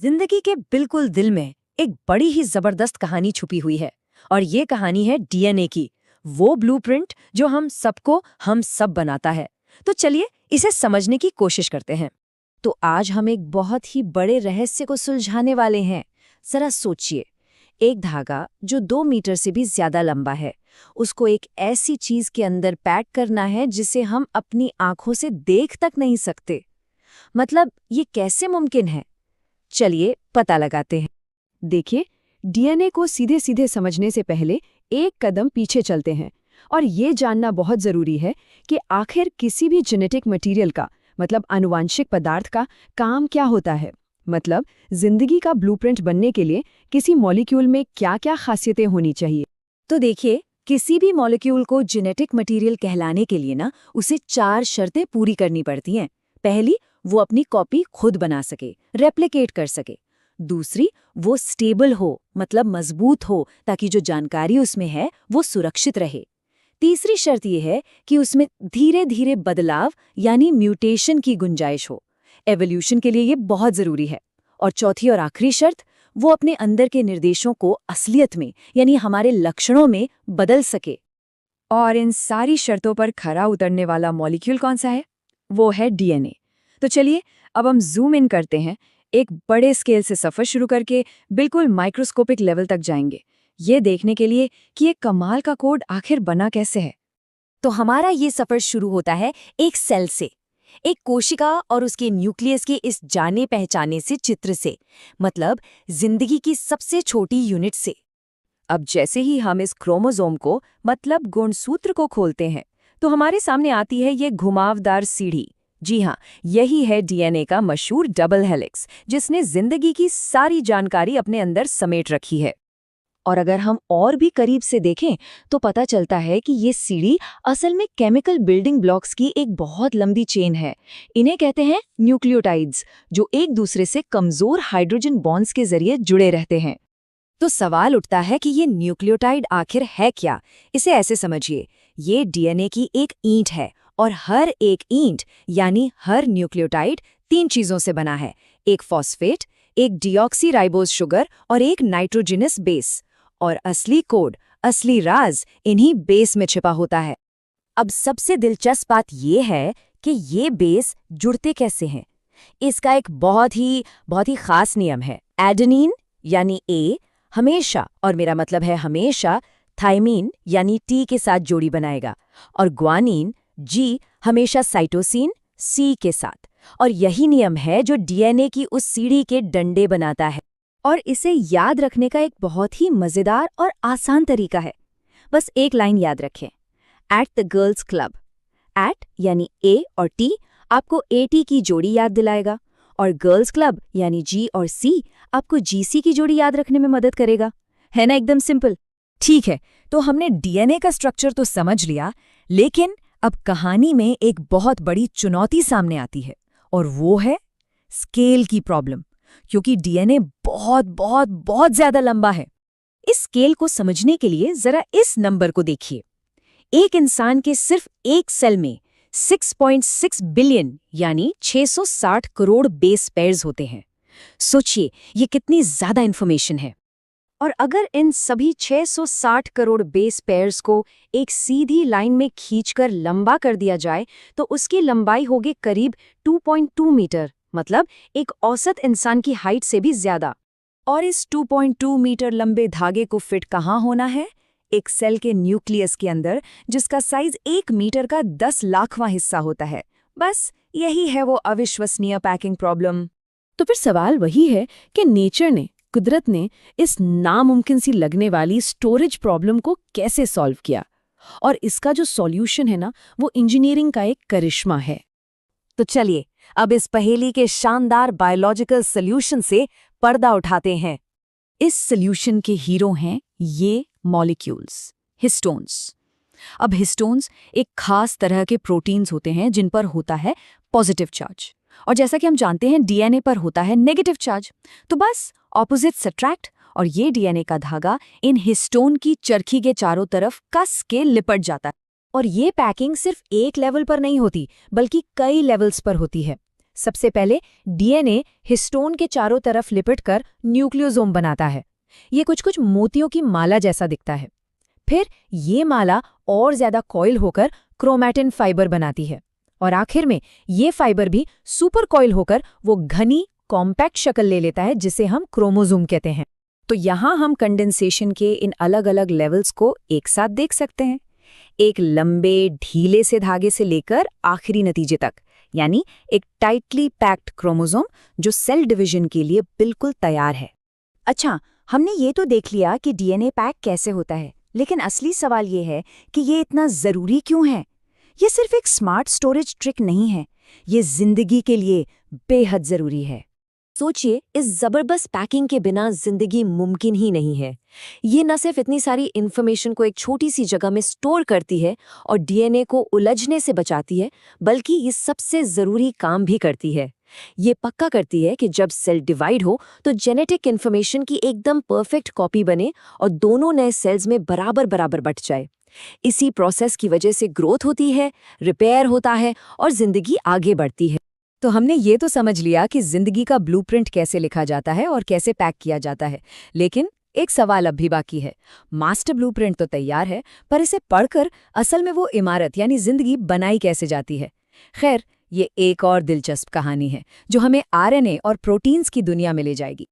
जिंदगी के बिल्कुल दिल में एक बड़ी ही जबरदस्त कहानी छुपी हुई है और ये कहानी है डीएनए की, वो ब्लूप्रिंट जो हम सबको हम सब बनाता है। तो चलिए इसे समझने की कोशिश करते हैं। तो आज हम एक बहुत ही बड़े रहस्य को सुलझाने वाले हैं। जरा सोचिए, एक धागा जो 2 मीटर से भी ज्यादा लंबा है, उसको एक ऐसी चीज के अंदर पैक करना है जिसे हम अपनी आंखों से देख तक नहीं सकते। मतलब ये कैसे मुमकिन है? चलिए पता लगाते हैं। देखिए, डीएनए को सीधे सीधे समझने से पहले एक कदम पीछे चलते हैं और ये जानना बहुत जरूरी है कि आखिर किसी भी जेनेटिक मटेरियल का, मतलब आनुवांशिक पदार्थ का काम क्या होता है। मतलब जिंदगी का ब्लूप्रिंट बनने के लिए किसी मॉलिक्यूल में क्या-क्या खासियतें होनी चाहिए। तो देखिए, किसी भी मॉलिक्यूल को जेनेटिक मटेरियल कहलाने के लिए ना उसे 4 शर्तें पूरी करनी पड़ती हैं। पहली, वो अपनी कॉपी खुद बना सके, रेप्लिकेट कर सके। दूसरी, वो स्टेबल हो, मतलब मजबूत हो, ताकि जो जानकारी उसमें है वो सुरक्षित रहे। तीसरी शर्त ये है कि उसमें धीरे धीरे बदलाव यानी म्यूटेशन की गुंजाइश हो। एवोल्यूशन के लिए ये बहुत जरूरी है। और चौथी और आखिरी शर्त, वो अपने अंदर के निर्देशों को असलियत में यानी हमारे लक्षणों में बदल सके। और इन सारी शर्तों पर खरा उतरने वाला मॉलिक्यूल कौन सा है? वो है डीएनए। तो चलिए अब हम जूम इन करते हैं, एक बड़े स्केल से सफर शुरू करके बिल्कुल माइक्रोस्कोपिक लेवल तक जाएंगे, ये देखने के लिए कि ये कमाल का कोड आखिर बना कैसे है। तो हमारा ये सफर शुरू होता है एक सेल से, एक कोशिका और उसके न्यूक्लियस के इस जाने पहचाने से चित्र से, मतलब जिंदगी की सबसे छोटी यूनिट से। अब जैसे ही हम इस क्रोमोसोम को, मतलब गुणसूत्र को खोलते हैं, तो हमारे सामने आती है ये घुमावदार सीढ़ी। जी हाँ, यही है डीएनए का मशहूर डबल हेलिक्स, जिसने जिंदगी की सारी जानकारी अपने अंदर समेट रखी है। और अगर हम और भी करीब से देखें तो पता चलता है कि ये सीढ़ी असल में केमिकल बिल्डिंग ब्लॉक्स की एक बहुत लंबी चेन है। इन्हें कहते हैं न्यूक्लियोटाइड्स, जो एक दूसरे से कमजोर हाइड्रोजन बॉन्ड्स के जरिए जुड़े रहते हैं। तो सवाल उठता है कि ये न्यूक्लियोटाइड आखिर है क्या? इसे ऐसे समझिए, ये डीएनए की एक ईंट है और हर एक ईंट यानी हर न्यूक्लियोटाइड 3 चीजों से बना है, एक फॉस्फेट, एक डीऑक्सीराइबोज शुगर और एक नाइट्रोजनस बेस। और असली कोड, असली राज इन्हीं बेस में छिपा होता है। अब सबसे दिलचस्प बात ये है कि ये बेस जुड़ते कैसे हैं। इसका एक बहुत ही खास नियम है। एडेनिन यानी ए हमेशा, और मेरा मतलब है हमेशा, थाइमीन यानी टी के साथ जोड़ी बनाएगा, और ग्वानिन जी हमेशा साइटोसिन सी के साथ। और यही नियम है जो डीएनए की उस सीढ़ी के डंडे बनाता है। और इसे याद रखने का एक बहुत ही मजेदार और आसान तरीका है। बस एक लाइन याद रखें, at the girls club. At यानी ए और टी आपको एटी की जोड़ी याद दिलाएगा, और गर्ल्स क्लब यानी जी और सी आपको जीसी की जोड़ी याद रखने में मदद करेगा। है ना एकदम सिंपल। ठीक है, तो हमने डीएनए का स्ट्रक्चर तो समझ लिया, लेकिन अब कहानी में एक बहुत बड़ी चुनौती सामने आती है, और वो है स्केल की प्रॉब्लम। क्योंकि डीएनए बहुत बहुत बहुत ज्यादा लंबा है। इस स्केल को समझने के लिए जरा इस नंबर को देखिए। एक इंसान के सिर्फ एक सेल में 6.6 बिलियन यानी 660 करोड़ बेस पेयर्स होते हैं। सोचिए ये कितनी ज्यादा इंफॉर्मेशन है। और अगर इन सभी 660 करोड़ बेस पेयर्स को एक सीधी लाइन में खींचकर लंबा कर दिया जाए तो उसकी लंबाई होगी करीब 2.2 मीटर, मतलब एक औसत इंसान की हाइट से भी ज्यादा। और इस 2.2 मीटर लंबे धागे को फिट कहाँ होना है? एक सेल के न्यूक्लियस के अंदर, जिसका साइज 1 मीटर का 10 लाखवां हिस्सा होता है। बस यही है वो अविश्वसनीय पैकिंग प्रॉब्लम। तो फिर सवाल वही है कि नेचर ने, कुदरत ने इस नामुमकिन सी लगने वाली स्टोरेज प्रॉब्लम को कैसे सॉल्व किया? और इसका जो सॉल्यूशन है ना, वो इंजीनियरिंग का एक करिश्मा है। तो चलिए अब इस पहेली के शानदार बायोलॉजिकल सॉल्यूशन से पर्दा उठाते हैं। इस सॉल्यूशन के हीरो हैं ये मॉलिक्यूल्स, हिस्टोन्स। अब हिस्टोन्स एक खास तरह के प्रोटीन्स होते हैं जिन पर होता है पॉजिटिव चार्ज, और जैसा कि हम जानते हैं डीएनए पर होता है नेगेटिव चार्ज। तो बस ऑपोजिट सब्ट्रैक्ट, और ये डीएनए का धागा इन हिस्टोन की चरखी के चारों तरफ कस के लिपट जाता है और ये पैकिंग सिर्फ एक लेवल पर नहीं होती, बल्कि कई लेवल्स पर होती है। सबसे पहले डीएनए हिस्टोन के चारों तरफ लिपटकर न्यूक्लियोसोम बनाता है। ये कुछ मोतियों की माला जैसा दिखता है। फिर ये माला और ज्यादा कॉइल होकर क्रोमैटिन फाइबर बनाती है, और आखिर में ये फाइबर भी सुपर कॉइल होकर वो घनी कॉम्पैक्ट शक्ल ले लेता है, जिसे हम क्रोमोसोम कहते हैं। तो यहाँ हम कंडेंसेशन के इन अलग अलग लेवल्स को एक साथ देख सकते हैं, एक लंबे ढीले से धागे से लेकर आखिरी नतीजे तक, यानी एक टाइटली पैक्ड क्रोमोसोम जो सेल डिवीजन के लिए बिल्कुल तैयार है। अच्छा, हमने ये तो देख लिया कि डीएनए पैक कैसे होता है, लेकिन असली सवाल ये है कि ये इतना जरूरी क्यों है? ये सिर्फ एक स्मार्ट स्टोरेज ट्रिक नहीं है, ये जिंदगी के लिए बेहद जरूरी है। सोचिए, इस जबरदस्त पैकिंग के बिना जिंदगी मुमकिन ही नहीं है। ये न सिर्फ इतनी सारी इन्फॉर्मेशन को एक छोटी सी जगह में स्टोर करती है और डीएनए को उलझने से बचाती है, बल्कि ये सबसे जरूरी काम भी करती है। ये पक्का करती है कि जब सेल डिवाइड हो तो जेनेटिक इन्फॉर्मेशन की एकदम परफेक्ट कॉपी बने और दोनों नए सेल्स में बराबर बराबर बट जाए। इसी प्रोसेस की वजह से ग्रोथ होती है, रिपेयर होता है और जिंदगी आगे बढ़ती है। तो हमने ये तो समझ लिया कि जिंदगी का ब्लूप्रिंट कैसे लिखा जाता है और कैसे पैक किया जाता है, लेकिन एक सवाल अब भी बाकी है। मास्टर ब्लूप्रिंट तो तैयार है, पर इसे पढ़कर असल में वो इमारत यानी जिंदगी बनाई कैसे जाती है? खैर, ये एक और दिलचस्प कहानी है जो हमें आरएनए और प्रोटीन्स की दुनिया में ले जाएगी।